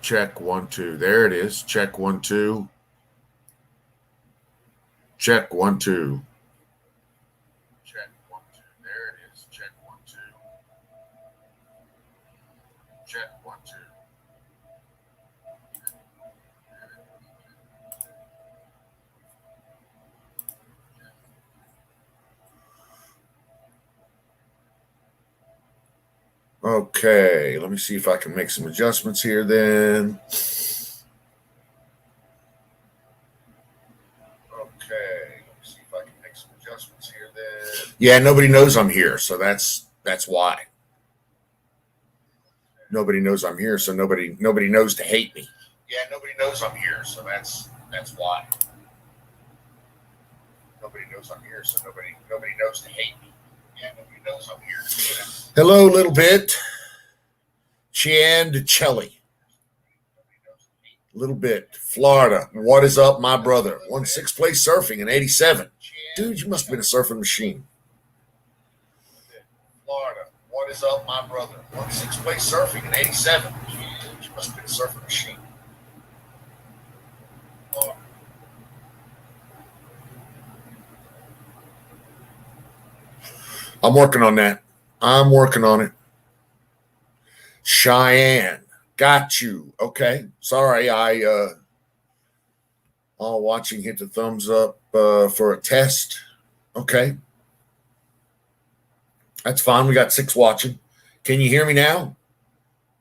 Check 1 2. There it is. Check 1 2. Check 1 2. Check 1 2. There it is. Check 1 2. Check 1 2. Okay, let me see if I can make some adjustments here then. Yeah, nobody knows I'm here, so that's why. Nobody knows I'm here, so nobody knows to hate me. Yeah, nobody knows I'm here, so that's why. Nobody knows I'm here, so nobody knows to hate me. Yeah, nobody knows I'm here. So hello, little bit. Chiandelli. Little bit. Florida. What is up, my brother? Won 6th place surfing in '87. Dude, you must have been a surfing machine. Florida. What is up, my brother? Won 6th place surfing in '87. You must have been a surfing machine. Florida. I'm working on that. I'm working on it. Cheyenne. Got you. Okay. Sorry, all watching hit the thumbs up for a test. Okay. That's fine. We got 6 watching. Can you hear me now?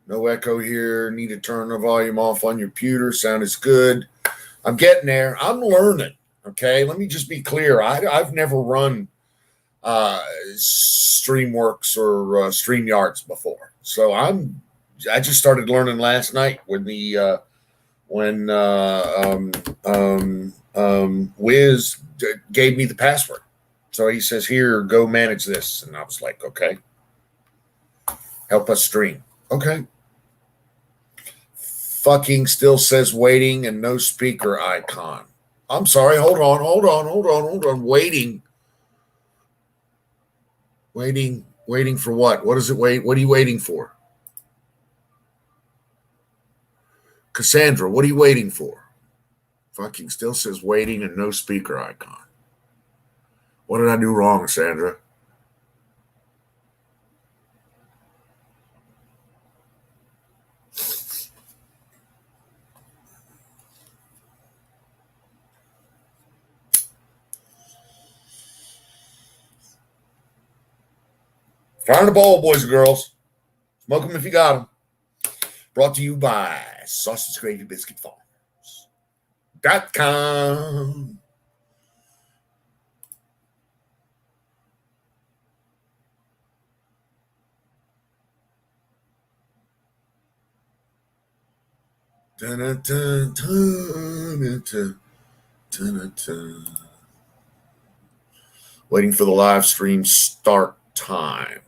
No echo here. Need to turn the volume off on your computer. Sound is good. I'm getting there. I'm learning. Okay. Let me just be clear. I've never run Streamworks or StreamYards before. So I just started learning last night when Wiz gave me the password. So he says, "Here, go manage this," and I was like, "Okay, help us stream." Okay. Fucking still says waiting and no speaker icon. I'm sorry. Hold on. Waiting for what? What is it? What are you waiting for? Cassandra, what are you waiting for? Fucking still says waiting and no speaker icon. What did I do wrong, Cassandra? Fire in the bowl, boys and girls. Smoke them if you got them. Brought to you by Sausage Gravy Biscuit Farms.com. Waiting for the live stream start time.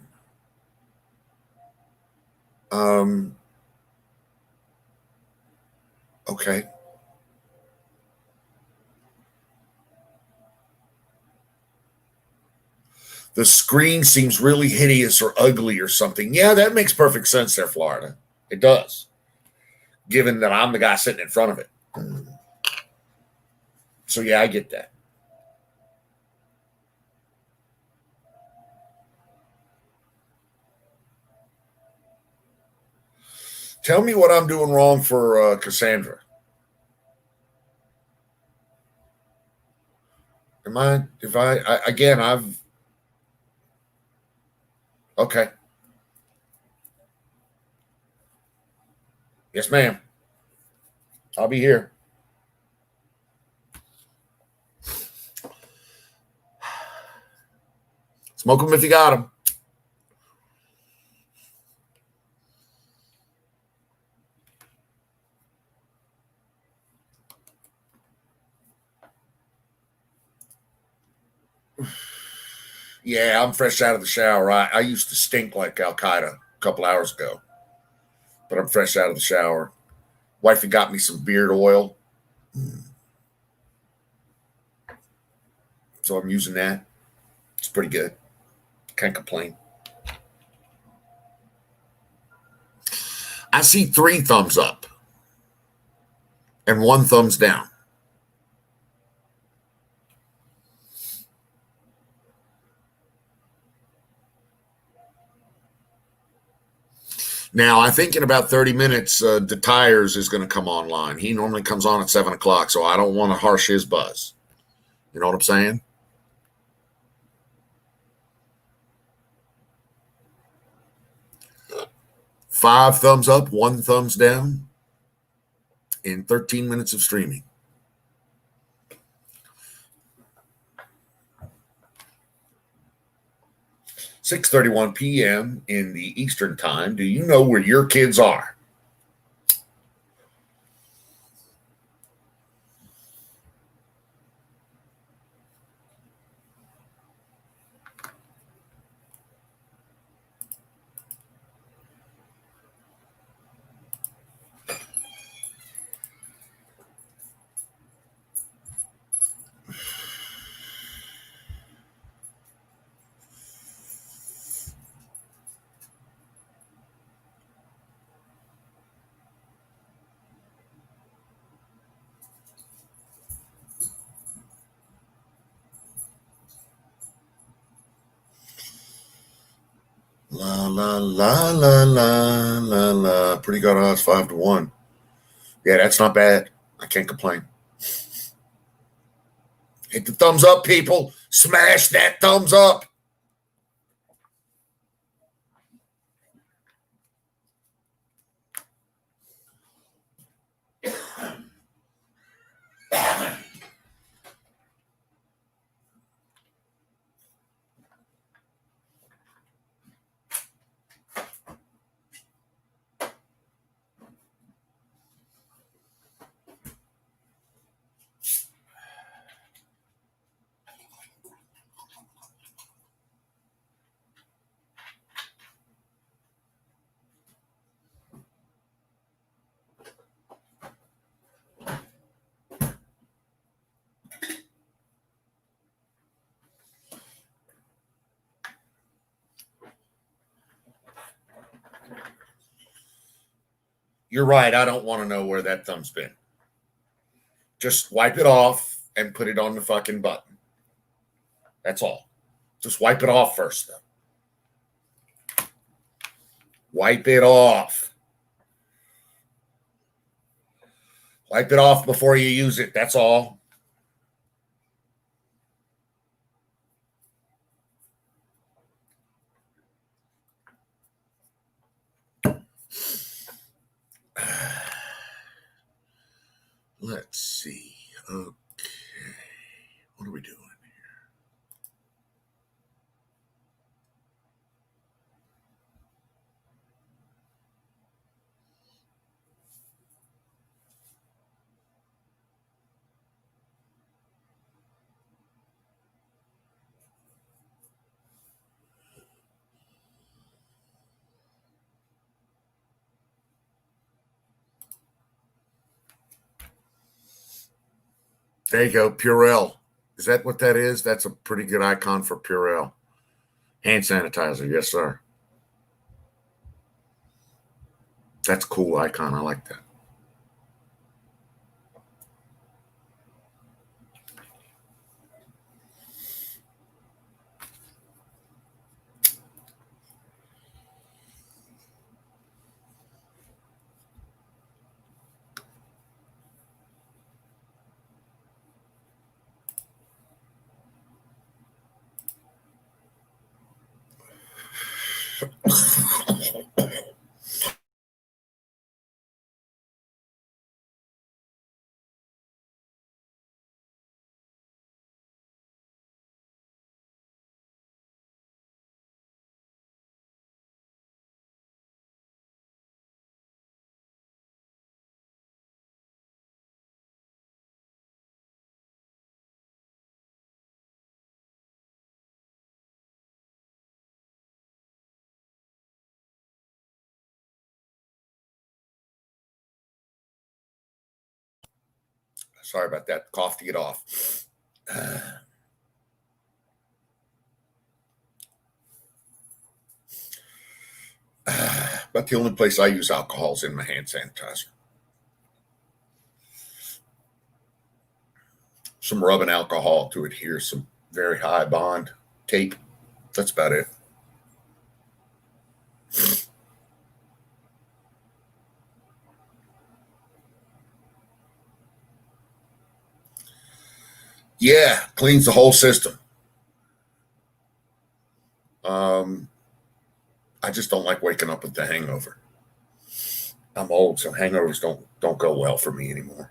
Okay. The screen seems really hideous or ugly or something. Yeah, that makes perfect sense there, Florida. It does. Given that I'm the guy sitting in front of it. So yeah, I get that. Tell me what I'm doing wrong for Cassandra. I've okay. Yes, ma'am. I'll be here. Smoke them if you got them. Yeah, I'm fresh out of the shower. I used to stink like Al Qaeda a couple hours ago, but I'm fresh out of the shower. Wifey got me some beard oil, so I'm using that. It's pretty good. Can't complain. I see 3 thumbs up. and 1 thumbs down. Now, I think in about 30 minutes, the tires is going to come online. He normally comes on at 7 o'clock, so I don't want to harsh his buzz. You know what I'm saying? Five thumbs up, 1 thumbs down in 13 minutes of streaming. (6:31 p.m. in the Eastern Time). Do you know where your kids are? La la la la la la la. Pretty good odds, 5-1. Yeah, that's not bad. I can't complain. Hit the thumbs up, people. Smash that thumbs up. You're right. I don't want to know where that thumb's been. Just wipe it off and put it on the fucking button. That's all. Just wipe it off first, though. Wipe it off. Wipe it off before you use it. That's all. Let's see. Okay. What are we doing here? There you go. Purell. Is that what that is? That's a pretty good icon for Purell. Hand sanitizer. Yes, sir. That's a cool icon. I like that. Sorry about that. Cough to get off. But the only place I use alcohol is in my hand sanitizer. some rubbing alcohol to adhere, some very high bond tape. That's about it. Yeah, cleans the whole system. I just don't like waking up with the hangover. I'm old, so hangovers don't go well for me anymore.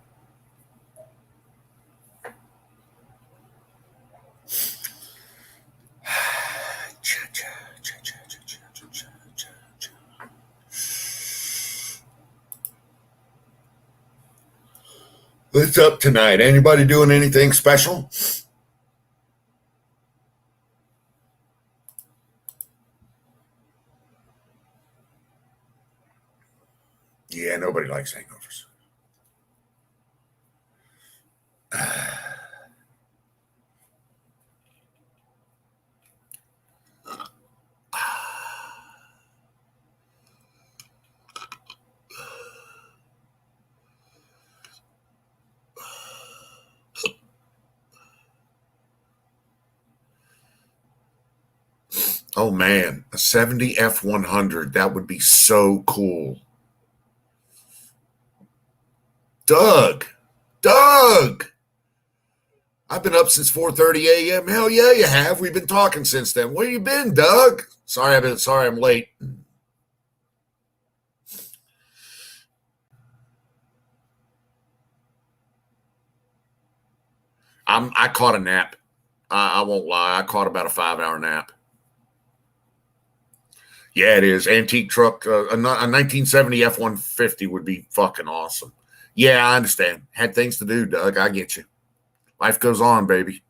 What's up tonight? Anybody doing anything special? Yeah, nobody likes hangovers. Oh man, a 70 F100. That would be so cool. Doug, Doug, I've been up since 4:30 a.m. Hell yeah, you have. We've been talking since then. Where you been, Doug? Sorry I'm late. I caught a nap. I won't lie. I caught about a 5-hour nap. Yeah, it is. Antique truck. A 1970 F-150 would be fucking awesome. Yeah, I understand. Had things to do, Doug. I get you. Life goes on, baby.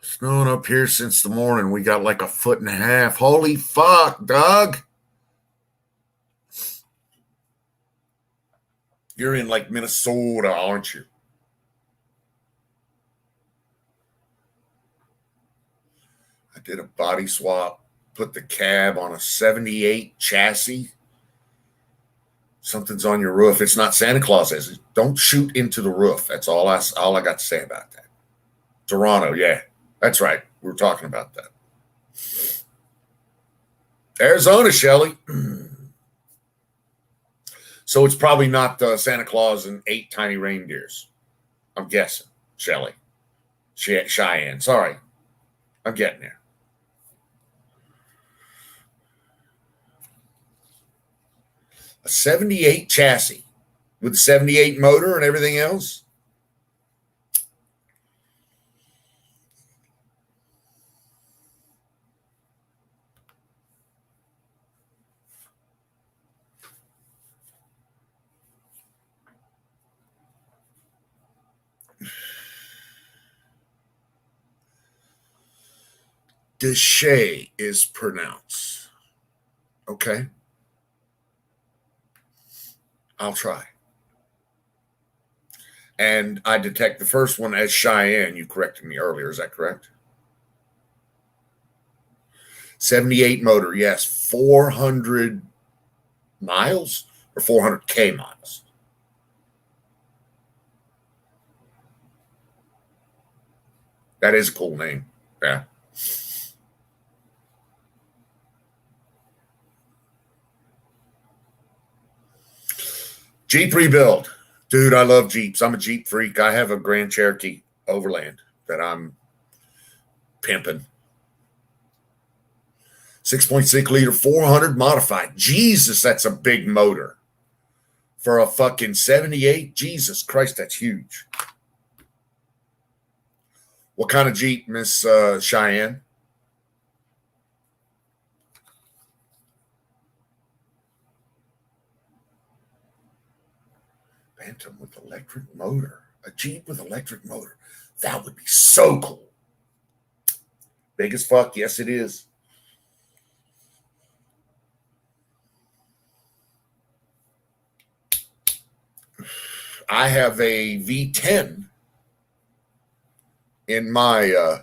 Snowing up here since the morning. We got like a foot and a half. Holy fuck, Doug. You're in like Minnesota, aren't you? I did a body swap, put the cab on a 78 chassis. Something's on your roof. It's not Santa Claus, is it? Don't shoot into the roof. That's all I got to say about that. Toronto, yeah. That's right. We were talking about that. Arizona, Shelley. So it's probably not Santa Claus and 8 tiny reindeers. I'm guessing, Shelley. Cheyenne. Sorry. I'm getting there. A 78 chassis with a 78 motor and everything else. Deshay is pronounced. Okay. I'll try. And I detect the first one as Cheyenne. You corrected me earlier. Is that correct? 78 motor. Yes. 400 miles or 400K miles. That is a cool name. Yeah. Jeep rebuild. Dude, I love Jeeps. I'm a Jeep freak. I have a Grand Cherokee Overland that I'm pimping. 6.6 liter, 400 modified. Jesus, that's a big motor. For a fucking 78, Jesus Christ, that's huge. What kind of Jeep, Miss Cheyenne? Phantom with electric motor. A Jeep with electric motor. That would be so cool. Big as fuck. Yes, it is. I have a V10 in my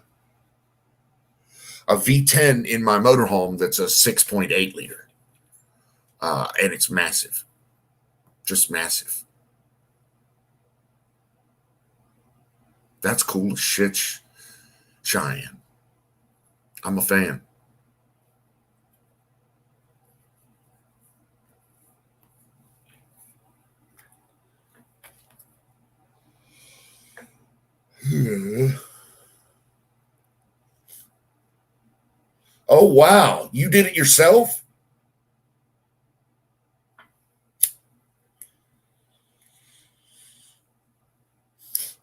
a V10 in my motorhome that's a 6.8 liter. And it's massive. Just massive. That's cool as shit, Cheyenne. I'm a fan. Oh, wow. You did it yourself?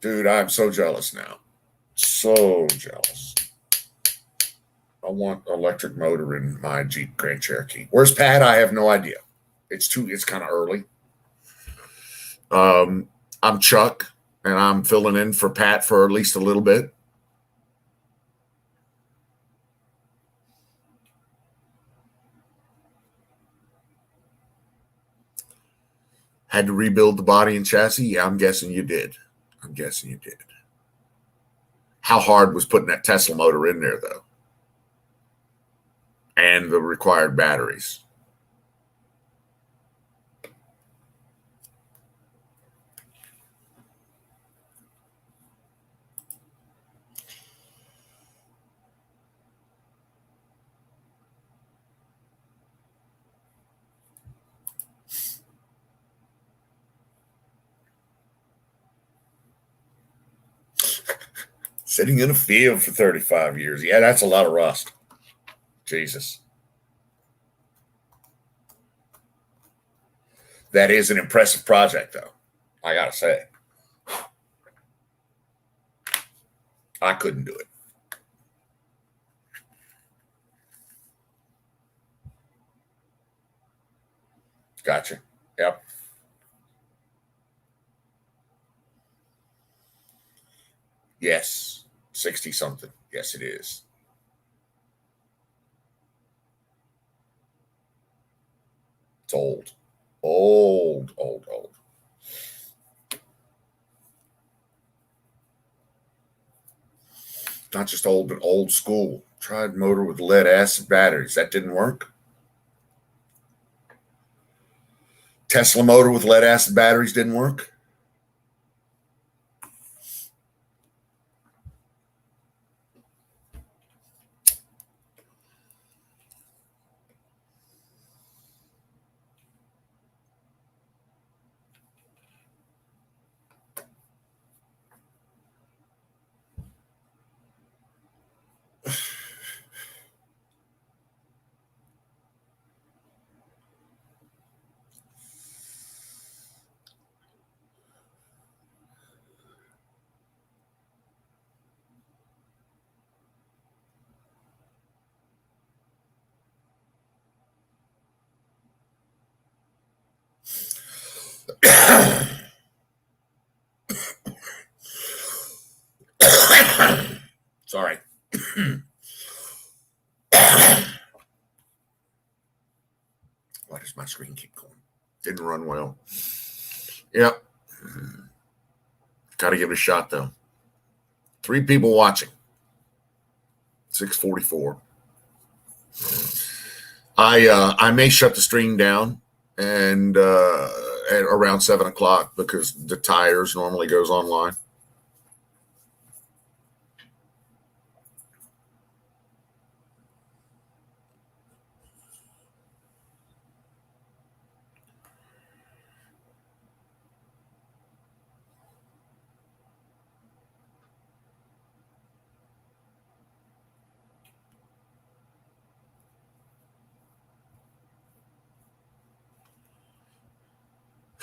Dude, I'm so jealous now. So jealous. I want electric motor in my Jeep Grand Cherokee. Where's Pat? I have no idea. It's kind of early. I'm Chuck, and I'm filling in for Pat for at least a little bit. Had to rebuild the body and chassis? Yeah, I'm guessing you did. How hard was putting that Tesla motor in there, though? And the required batteries. Sitting in a field for 35 years. Yeah, that's a lot of rust. Jesus. That is an impressive project, though. I got to say. I couldn't do it. Gotcha. Yep. Yes. 60 something. Yes, it is. It's old. Old. Not just old, but old school. Tried motor with lead acid batteries. That didn't work. Tesla motor with lead acid batteries didn't work. Sorry. Why does my screen keep going? Didn't run well. Yep. Got to give it a shot, though. 3 people watching. 6:44. I may shut the stream down and at around 7 o'clock because the tires normally goes online.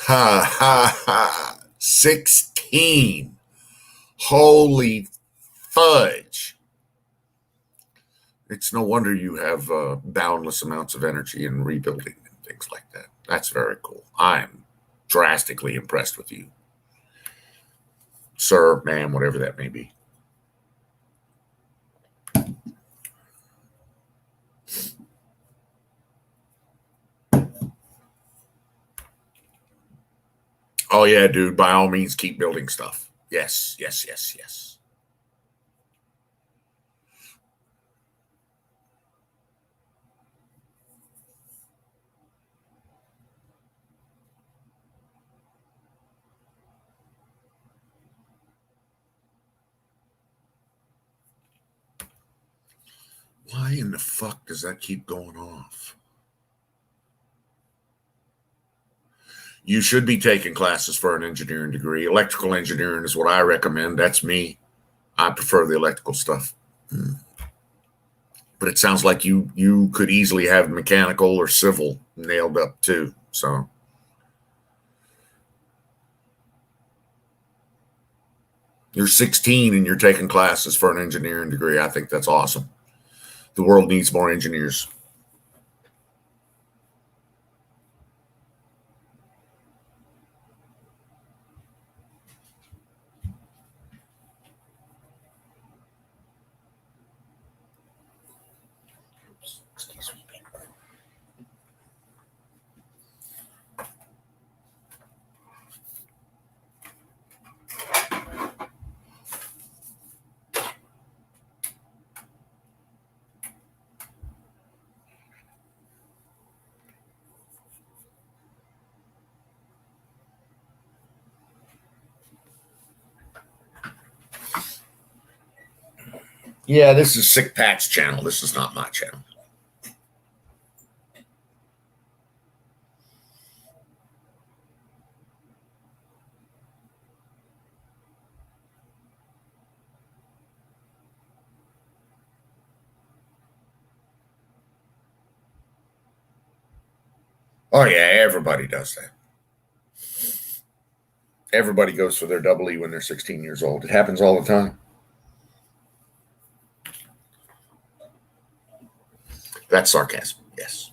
Ha ha ha. 16. Holy fudge. It's no wonder you have boundless amounts of energy in rebuilding and things like that. That's very cool. I am drastically impressed with you, sir, ma'am, whatever that may be. Oh, yeah, dude. By all means, keep building stuff. Yes. Why in the fuck does that keep going off? You should be taking classes for an engineering degree. Electrical engineering is what I recommend. That's me. I prefer the electrical stuff. But it sounds like you could easily have mechanical or civil nailed up too. So you're 16 and you're taking classes for an engineering degree. I think that's awesome. The world needs more engineers. Excuse me. Yeah, this is Sick Pat's channel. This is not my channel. Oh, yeah, everybody does that. Everybody goes for their double E when they're 16 years old. It happens all the time. That's sarcasm, yes.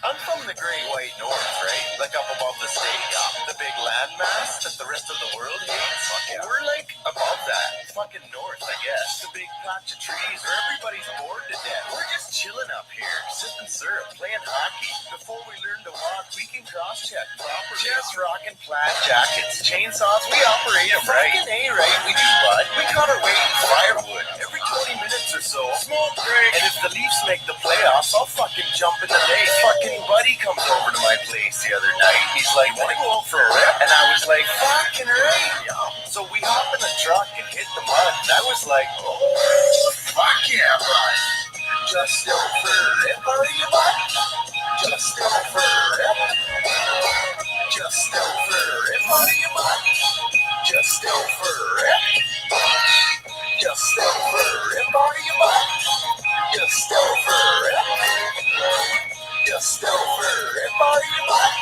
I'm from the Great White North, right? Like up above the stadium, the big landmass that the rest of the world hates. Yeah. We're like above that, fucking north, I guess. The big patch of trees where everybody's bored to death. We're just chilling up here, sipping syrup, playing hockey. Before we learn to walk, we can cross-check properly. Just rocking plaid jackets, chainsaws, we operate them right. Fucking A, right? We do, bud. We cut our weight in firewood every 20 minutes or so. Smoke break. And if the Leafs make the playoffs, I'll fucking jump in the lake. Fucking buddy comes over to my place the other night. He's like, wanna go out for a rip? And I was like, fucking right. So we hop in the truck and hit the mud. And I was like, oh, fuck yeah, bud. Just go for a rip, are you, bud? Just go for a rip. Just go for a rip, are you, bud? Just go for a rip. Just go for a rip, are you, bud? Just go for a rip. Just go for a rip, are you, bud?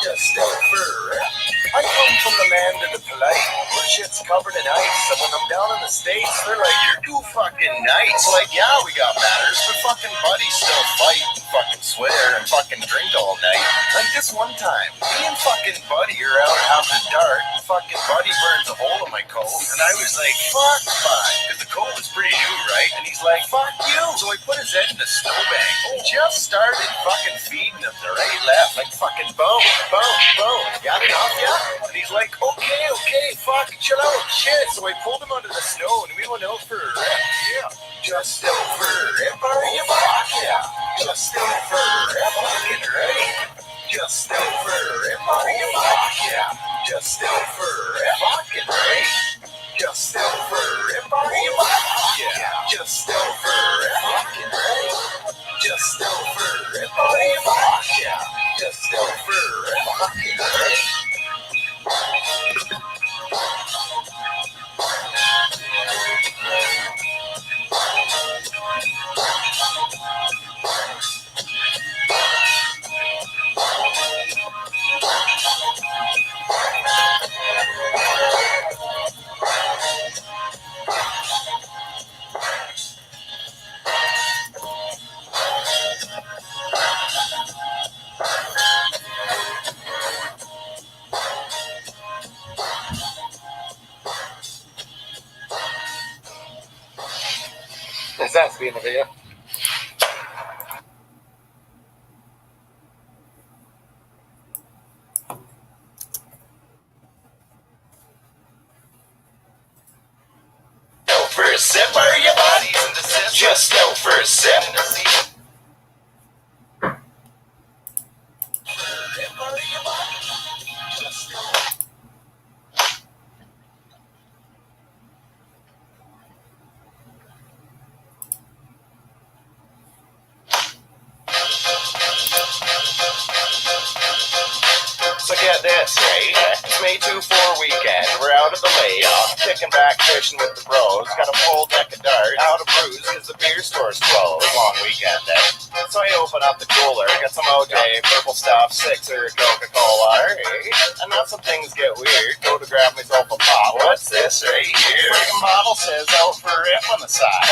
Just go for a rip. I come from the land of the polite, where shit's covered in ice. And when I'm down in the States, they're like, you're too fucking nice. Like, yeah, we got matters, but fucking buddies still fight and fucking swear and fucking drink all night. Like this one time, me and fucking buddy are out having a dart, and fucking buddy burns a hole in my coat. And I was like, fuck, bud, because the coat was pretty new, right? And he's like, fuck you. So I put his head in a snowbank and just started fucking feeding him the right left, like fucking boom, boom, boom. Got enough, yeah? And he's like, okay, fuck, chill out, shit. So I pulled him out of the snow and we went out for a rip. Yeah. Just over a rip, are you, fuck yeah? Just over a rip, fucking right. Just over a rip, are you, fuck yeah? Just over a rip, fucking right. Just over a rip, are you, fuck yeah? Just over a rip, fucking right. Just over a rip, are you, fuck yeah? Just over a rip. being a vet. For a sip, are your bodies in the sip? Just go for a sip. So get this, right? It's May 2-4 weekend. We're out at the layoff, kicking back, fishing with the bros. Got a full deck of darts, out of brews because the beer store's closed. Long weekend, eh? So I open up the cooler, get some OJ, purple stuff, Sixer, Coca-Cola, and now some things get weird. Go to grab myself a pop. What's this right here? Freaking bottle says out for a rip on the side.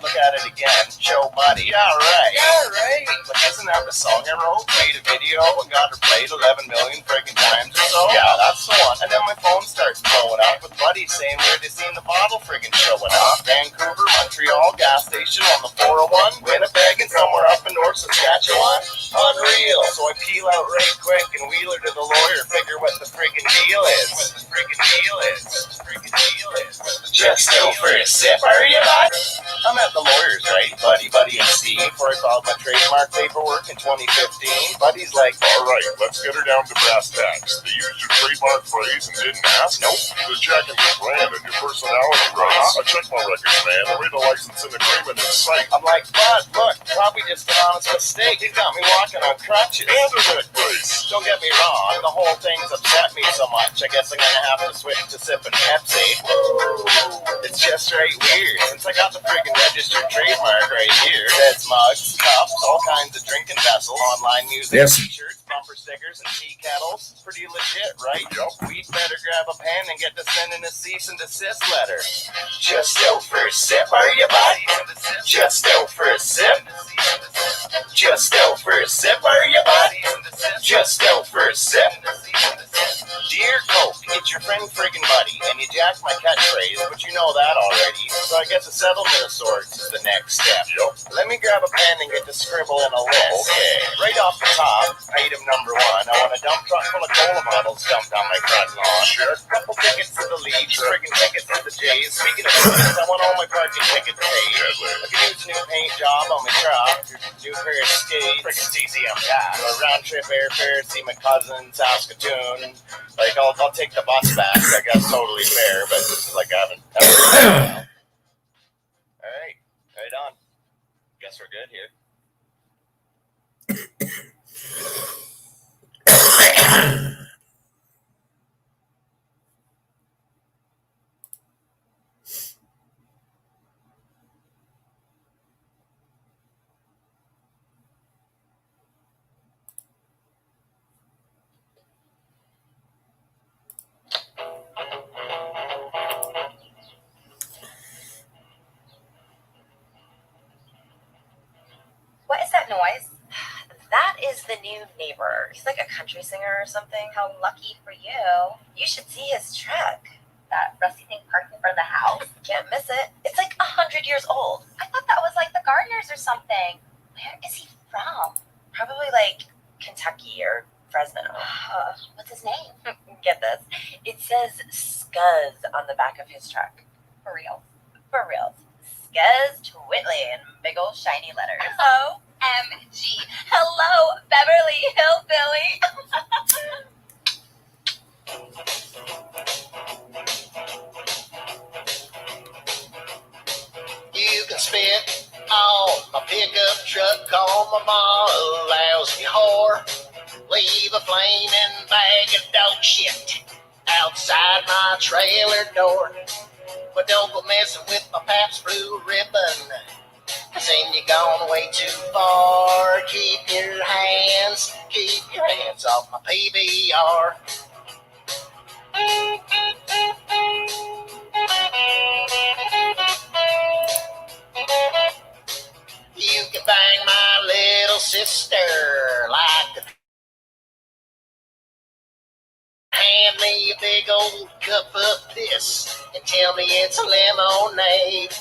Look at it again. Show buddy. Yeah, right. But isn't that the song I wrote? Made a video and got her played 11 million friggin' times or so? Yeah, that's the one. And then my phone starts blowing up with buddies saying where they seen the bottle friggin' showing up. Vancouver, Montreal, gas station on the 401, Winnipeg, and somewhere up in North Saskatchewan. Unreal. So I peel out right quick and wheel her to the lawyer, figure what the friggin' deal is. Just go for a sip, are you not? I'm at the lawyer's, right? Buddy and Steve, before I filed my trademark paperwork in 2015. Buddy's like, all right, let's get her down to brass tacks. They used your trademark phrase and didn't ask? Nope. The jacking your brand and your personality rights. I checked my records, man. I read the license and agreement in sight. I'm like, Bud, look, probably just an honest mistake. He's got me walking on crutches. Hand her that place. Don't get me wrong, the whole thing's upset me so much. I guess I'm gonna have to switch to sipping Pepsi. It's just right weird. Since I got the friggin' registered trademark right here, that's mugs, cups, all kinds of drinking vessels, online music, Yes. t-shirts, bumper stickers, and tea kettles. Pretty legit, right? Yup. We'd better grab a pen and get to sending a cease and desist letter. Just go for a sip, are you, buddy? Just go for a sip. Just go for a sip, are you, buddy? Just go for a sip. Dear Coke, it's your friend friggin' buddy, and you jacked my catchphrase, but you know that already. So I guess a settlement of sorts is the next step. Yup. Let me grab a pen and get to scribble in a list. Okay. Right off the top, item number 1, I want a dump truck full of cola bottles dumped on my front lawn. Sure. Couple tickets to the Leafs, friggin' tickets to the Jays. Speaking of tickets, I want all my parking tickets paid. I could use a new paint job on my truck, new pair of skates, friggin' TCM gas, a round trip airfare, see my cousin, Saskatoon. Like, I'll take the bus back. I guess totally fair, but this is like I haven't ever. All right on. Guess we're good here. What is that noise? That is the new neighbor. He's like a country singer or something. How lucky for you. You should see his truck. That rusty thing parked in front of the house. Can't miss it. It's like 100 years old. I thought that was like the gardeners or something. Where is he from? Probably like Kentucky or Fresno. What's his name? Get this. It says Scuzz on the back of his truck. For real. For real. Scuzz Whitley in big old shiny letters. OMG. Hello, Beverly Hillbilly. You can spit on my pickup truck on my mom, lousy whore. Leave a flaming bag of dog shit outside my trailer door. But don't go messing with my Pabst Blue Ribbon, 'cause then you're gone way too far. Keep your hands off my PBR. You can bang my little sister like a... Hand me a big old cup of piss and tell me it's lemonade.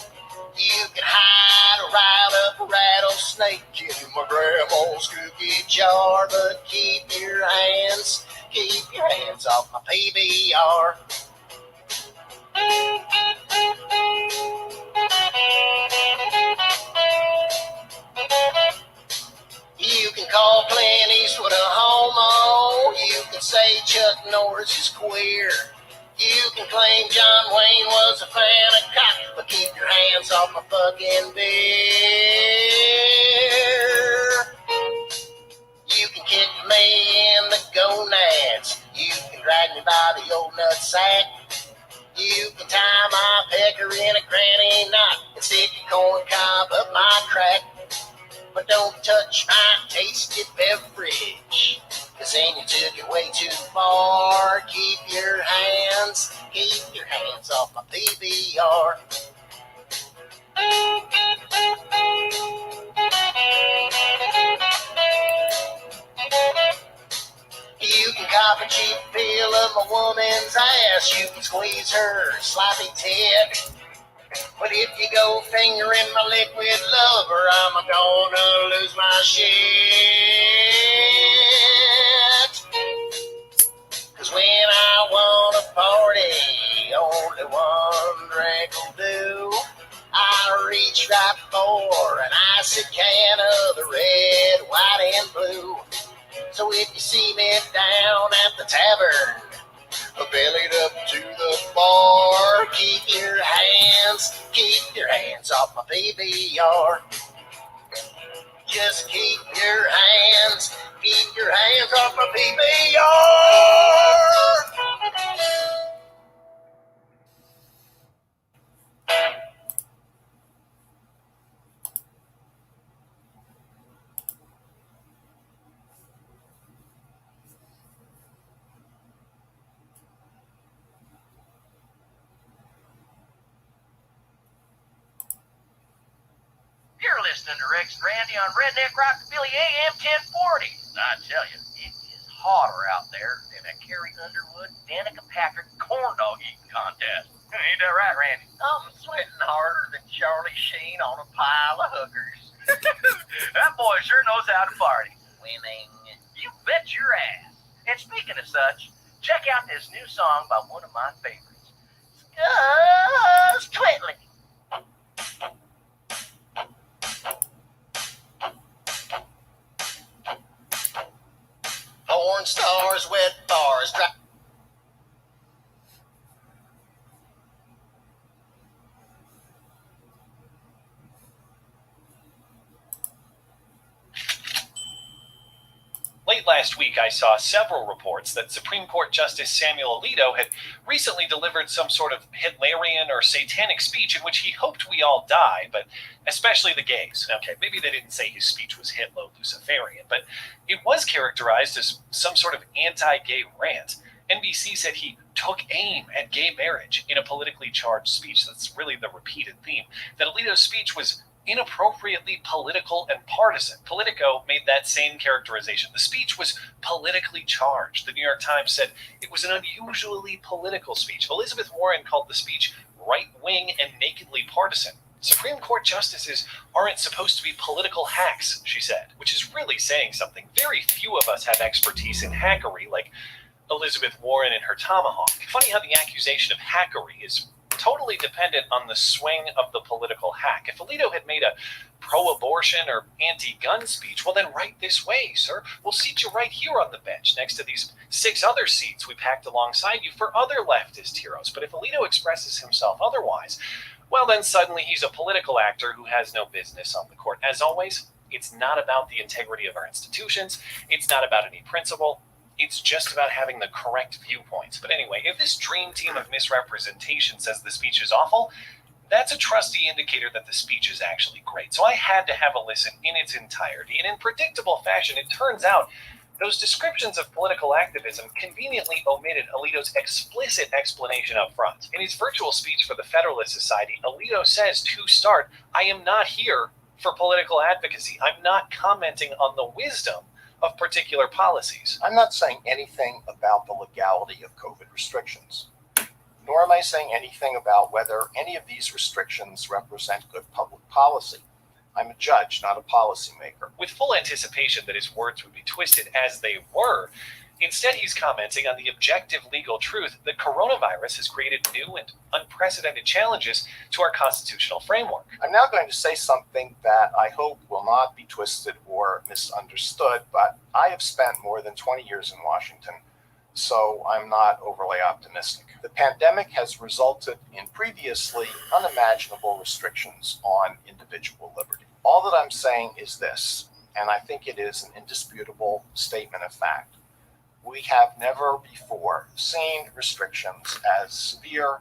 You can hide or ride up a rattlesnake in my grandma's cookie jar, but keep your hands off my PBR. You can call Clint Eastwood a homo. You can say Chuck Norris is queer. You can claim John Wayne was a fan of cock, but keep your hands off my fucking beer. You can kick me in the gonads. You can drag me by the old nutsack. You can tie my pecker in a granny knot and stick a corn cob up my crack. But don't touch my tasty beverage, 'cause then you took it way too far. Keep your hands off my PBR. You can cop a cheap feel of a woman's ass. You can squeeze her sloppy tit. But if you go fingering my liquid lover, I'm gonna lose my shit. 'Cause when I wanna party, only one drink will do. I reach right for an icy can of the red, white, and blue. So if you see me down at the tavern, bellied up to the bar, keep your hands off my PBR. Just keep your hands off my PBR. You're listening to Rex and Randy on Redneck Rockabilly AM 1040. I tell you, it is hotter out there than a Carrie Underwood, Danica Patrick corn dog eating contest. Ain't that right, Randy? I'm sweating harder than Charlie Sheen on a pile of hookers. That boy sure knows how to party. Winning. You bet your ass. And speaking of such, check out this new song by one of my favorites, Gus Twittley. Porn stars, wet bars, dry. Late last week, I saw several reports that Supreme Court Justice Samuel Alito had recently delivered some sort of Hitlerian or satanic speech in which he hoped we all die, but especially the gays. Okay, maybe they didn't say his speech was Hitler-Luciferian, but it was characterized as some sort of anti-gay rant. NBC said he took aim at gay marriage in a politically charged speech. That's really the repeated theme. That Alito's speech was inappropriately political and partisan. Politico made that same characterization. The speech was politically charged. The New York Times said it was an unusually political speech. Elizabeth Warren called the speech right-wing and nakedly partisan. Supreme Court justices aren't supposed to be political hacks, she said, which is really saying something. Very few of us have expertise in hackery like Elizabeth Warren and her tomahawk. Funny how the accusation of hackery is totally dependent on the swing of the political hack. If Alito had made a pro-abortion or anti-gun speech, well then right this way, sir. We'll seat you right here on the bench next to these 6 other seats we packed alongside you for other leftist heroes. But if Alito expresses himself otherwise, well then suddenly he's a political actor who has no business on the court. As always, it's not about the integrity of our institutions. It's not about any principle. It's just about having the correct viewpoints. But anyway, if this dream team of misrepresentation says the speech is awful, that's a trusty indicator that the speech is actually great. So I had to have a listen in its entirety. And in predictable fashion, it turns out those descriptions of political activism conveniently omitted Alito's explicit explanation up front. In his virtual speech for the Federalist Society, Alito says to start, I am not here for political advocacy. I'm not commenting on the wisdom of particular policies. I'm not saying anything about the legality of COVID restrictions. nor am I saying anything about whether any of these restrictions represent good public policy. I'm a judge, not a policymaker. With full anticipation that his words would be twisted as they were, instead he's commenting on the objective legal truth that coronavirus has created new and unprecedented challenges to our constitutional framework. I'm now going to say something that I hope will not be twisted or misunderstood, but I have spent more than 20 years in Washington, so I'm not overly optimistic. The pandemic has resulted in previously unimaginable restrictions on individual liberty. All that I'm saying is this, and I think it is an indisputable statement of fact. We have never before seen restrictions as severe,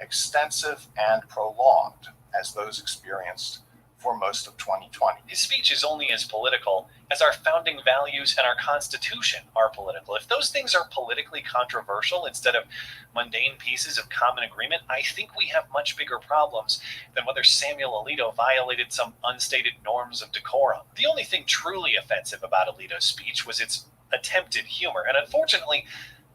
extensive, and prolonged as those experienced for most of 2020. His speech is only as political as our founding values and our Constitution are political. If those things are politically controversial instead of mundane pieces of common agreement, I think we have much bigger problems than whether Samuel Alito violated some unstated norms of decorum. The only thing truly offensive about Alito's speech was its attempted humor, and unfortunately,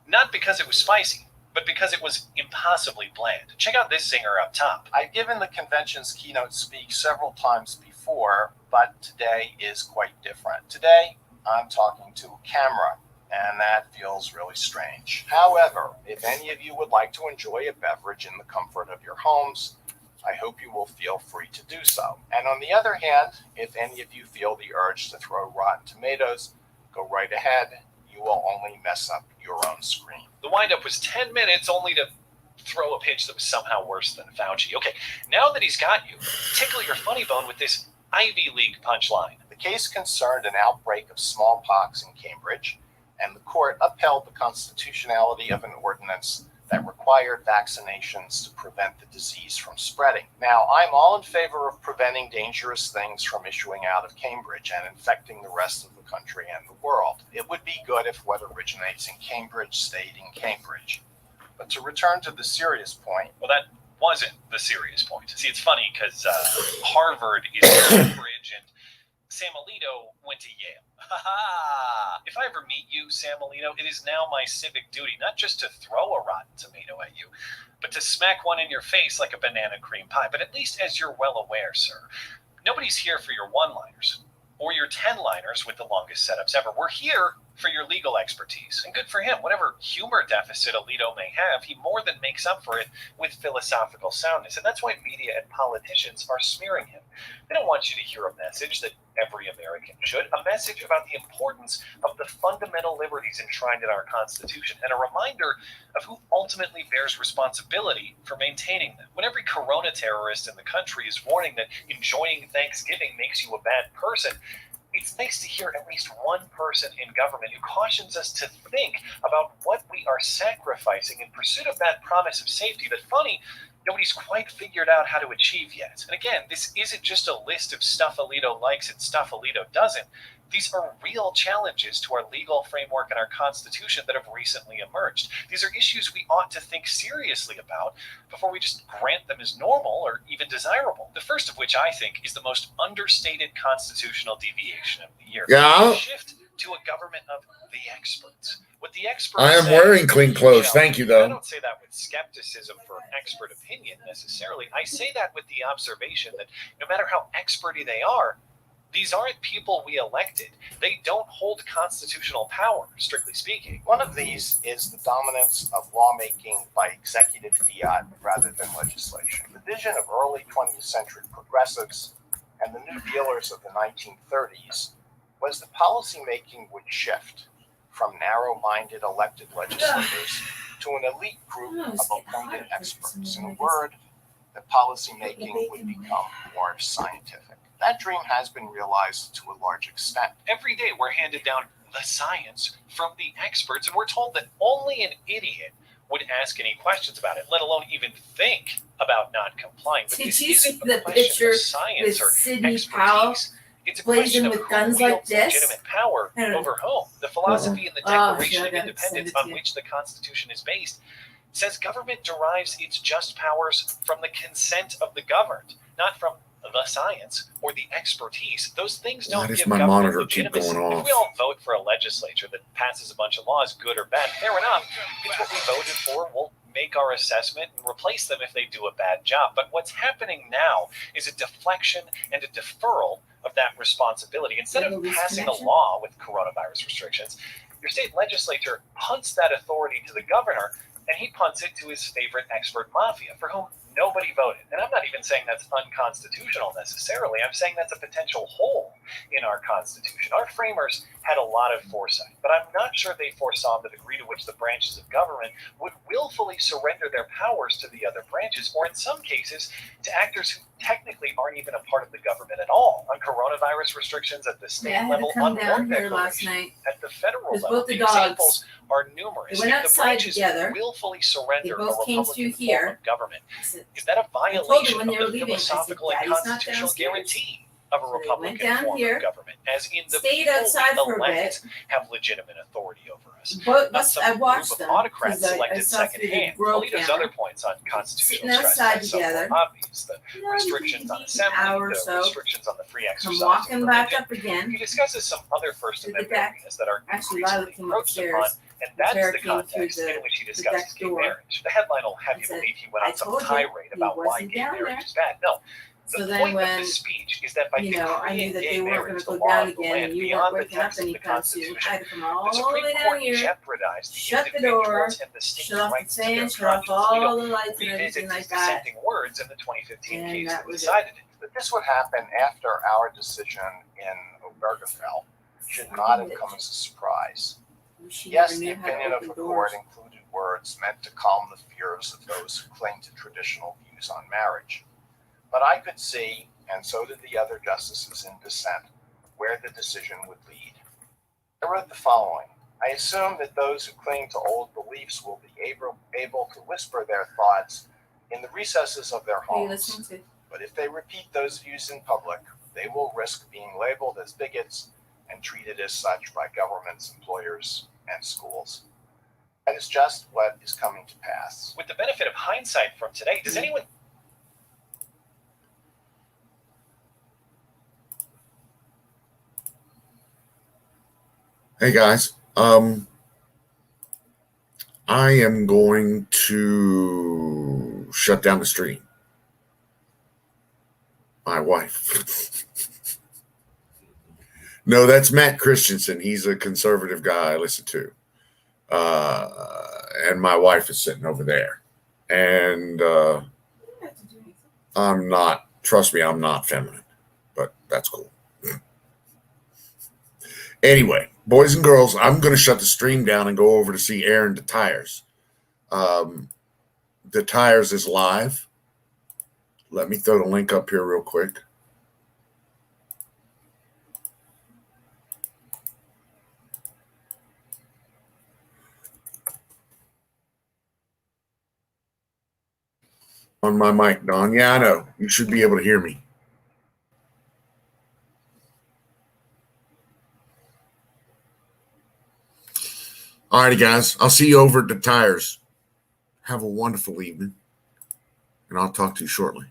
not because it was spicy, but because it was impossibly bland. Check out this zinger up top. I've given the convention's keynote speak several times before, but today is quite different. Today, I'm talking to a camera, and that feels really strange. However, if any of you would like to enjoy a beverage in the comfort of your homes, I hope you will feel free to do so. And on the other hand, if any of you feel the urge to throw Rotten Tomatoes, go right ahead. You will only mess up your own screen. The windup was 10 minutes only to throw a pitch that was somehow worse than Fauci. Okay, now that he's got you, tickle your funny bone with this Ivy League punchline. The case concerned an outbreak of smallpox in Cambridge, and the court upheld the constitutionality of an ordinance that required vaccinations to prevent the disease from spreading. Now, I'm all in favor of preventing dangerous things from issuing out of Cambridge and infecting the rest of the country and the world. It would be good if what originates in Cambridge stayed in Cambridge. But to return to the serious point. Well, that wasn't the serious point. See, it's funny because Harvard is Cambridge and Sam Alito went to Yale. If I ever meet you, Sam Alito, it is now my civic duty not just to throw a rotten tomato at you, but to smack one in your face like a banana cream pie. But at least as you're well aware, sir, nobody's here for your one-liners or your 10-liners with the longest setups ever. We're here for your legal expertise. And good for him. Whatever humor deficit Alito may have, he more than makes up for it with philosophical soundness. And that's why media and politicians are smearing him. They don't want you to hear a message that every American should, a message about the importance of the fundamental liberties enshrined in our Constitution, and a reminder of who ultimately bears responsibility for maintaining them. When every corona terrorist in the country is warning that enjoying Thanksgiving makes you a bad person, it's nice to hear at least one person in government who cautions us to think about what we are sacrificing in pursuit of that promise of safety that, funny, nobody's quite figured out how to achieve yet. And again, this isn't just a list of stuff Alito likes and stuff Alito doesn't. These are real challenges to our legal framework and our Constitution that have recently emerged. These are issues we ought to think seriously about before we just grant them as normal or even desirable. The first of which, I think, is the most understated constitutional deviation of the year. Yeah. The shift to a government of the experts. What the experts I am say, wearing clean clothes. Thank you, I though. don't say that with skepticism for expert opinion necessarily. I say that with the observation that no matter how experty they are, these aren't people we elected. They don't hold constitutional power, strictly speaking. One of these is the dominance of lawmaking by executive fiat rather than legislation. The vision of early 20th century progressives and the New Dealers of the 1930s was that policymaking would shift from narrow-minded elected legislators to an elite group of appointed experts. In a word, that policymaking would become more scientific. That dream has been realized to a large extent. Every day we're handed down the science from the experts, and we're told that only an idiot would ask any questions about it, let alone even think about not complying. But Did this you see isn't a the question picture of science with or Sidney Powell expertise. It's a blazing question of with who guns like wields this? legitimate power I don't know. over whom. The philosophy and the Oh, Declaration yeah, of I gotta Independence send it on to you. which the Constitution is based says government derives its just powers from the consent of the governed, not from the science or the expertise. Those things Why don't does give my government monitor keep legitimacy. going off? If we all vote for a legislature that passes a bunch of laws, good or bad, fair enough. It's what we voted for. We'll make our assessment and replace them if they do a bad job. But what's happening now is a deflection and a deferral of that responsibility. Instead of passing a law with coronavirus restrictions, your state legislature punts that authority to the governor, and he punts it to his favorite expert mafia, for whom nobody voted. And I'm not even saying that's unconstitutional necessarily. I'm saying that's a potential hole in our Constitution. Our framers had a lot of foresight, but I'm not sure they foresaw the degree to which the branches of government would willfully surrender their powers to the other branches, or in some cases, to actors who technically aren't even a part of the government at all. On coronavirus restrictions at the state Yeah, I had level, to come on down war here last declaration night. at the federal Because level. both the examples dogs, are numerous. they went If the outside branches together. willfully surrender They a both came Republican through here. form of government, I said, is that a told them violation when they were of the leaving, I said, philosophical and "Daddy's not constitutional downstairs." guarantee of a So they went Republican down form here, of government, as in the stayed people outside we for a elect have legitimate authority over us. But Not some I group watched of them autocrats because I selected saw through the secondhand. grill Alito's camera. other points on constitutional Sitting stress outside are somewhat together. obvious. The You know, restrictions on an assembly, hour or the so, restrictions on the free exercise come of walking back religion. up again. He discusses some other First To the Amendment back. areas that are Actually, Lila increasingly came encroached upstairs. upon, and that's Tara the came through context the- in which he the discusses back gay door. marriage. The headline will have I you said, believe he went "I on some told you tirade he about why wasn't gay down marriage there." is bad. No. The So then point of when, the speech is that by you know, I knew decreeing that gay they weren't marriage, going the to go law down of the again land, and you weren't beyond the waking up text of the anytime soon. I Constitution, had to come the all the Supreme way down Court here, jeopardized the shut the door, individuals and the state's shut off the rights to their fan, shut off conscience. We all don't the lights and revisit everything these like that. dissenting words in the 2015 And case that that was it. decided it. But this would happen after our decision in Obergefell should not have come as a surprise. She Yes, never the knew how to opinion of open the doors. court included words meant to calm the fears of those who cling to traditional views on marriage. But I could see, and so did the other justices in dissent, where the decision would lead. I wrote the following: I assume that those who cling to old beliefs will be able to whisper their thoughts in the recesses of their Who are you homes. listening to? But if they repeat those views in public, they will risk being labeled as bigots and treated as such by governments, employers, and schools. That is just what is coming to pass. With the benefit of hindsight from today, does anyone Hey guys, I am going to shut down the stream. My wife. No, that's Matt Christensen. He's a conservative guy I listen to. And my wife is sitting over there. And You don't have to do anything. I'm not, trust me, I'm not feminine, but that's cool. Anyway, boys and girls, I'm going to shut the stream down and go over to see Aaron DeTires. DeTires is live. Let me throw the link up here real quick. On my mic, Don. Yeah, I know. You should be able to hear me. All righty, guys. I'll see you over at DeTires. Have a wonderful evening, and I'll talk to you shortly.